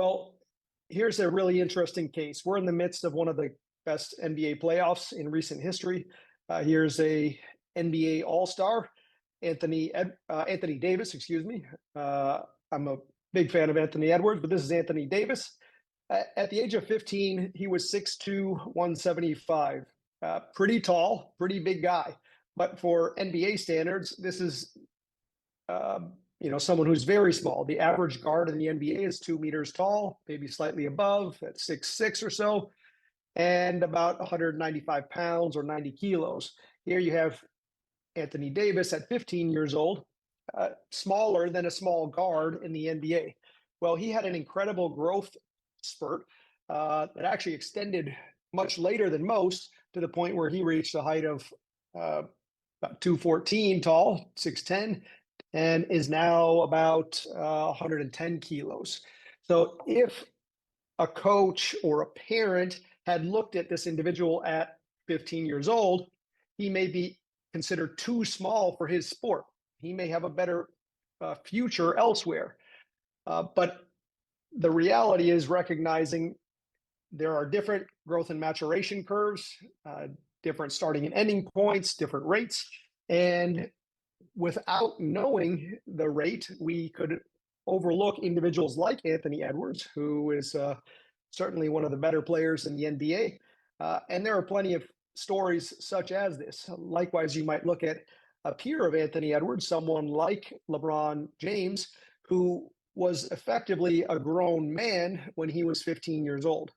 Well, here's a really interesting case. We're in the midst of one of the best NBA playoffs in recent history. Here's a NBA All-Star, Anthony Davis. Excuse me. I'm a big fan of Anthony Edwards, but this is Anthony Davis. At the age of 15, he was 6'2", 175. Pretty tall, pretty big guy. But for NBA standards, this is uh, someone who's very small. The average guard in the NBA is 2 meters tall, maybe slightly above at 6'6" or so, and about 195 pounds or 90 kilos. Here you have Anthony Davis at 15 years old, smaller than a small guard in the NBA. Well, he had an incredible growth spurt that actually extended much later than most, to the point where he reached a height of about 214 tall, 6'10", and is now about 110 kilos. So if a coach or a parent had looked at this individual at 15 years old, he may be considered too small for his sport. He may have a better future elsewhere. But the reality is recognizing there are different growth and maturation curves, different starting and ending points, different rates. And without knowing the rate, we could overlook individuals like Anthony Edwards, who is certainly one of the better players in the NBA. And there are plenty of stories such as this. Likewise, you might look at a peer of Anthony Edwards, someone like LeBron James, who was effectively a grown man when he was 15 years old.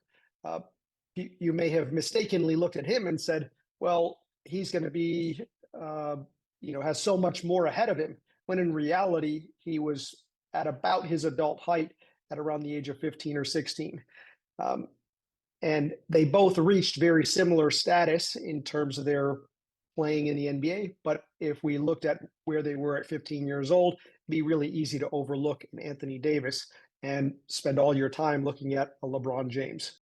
You may have mistakenly looked at him and said, well, he's going to be, has so much more ahead of him, when in reality, he was at about his adult height at around the age of 15 or 16. And they both reached very similar status in terms of their playing in the NBA. But if we looked at where they were at 15 years old, it'd be really easy to overlook an Anthony Davis and spend all your time looking at a LeBron James.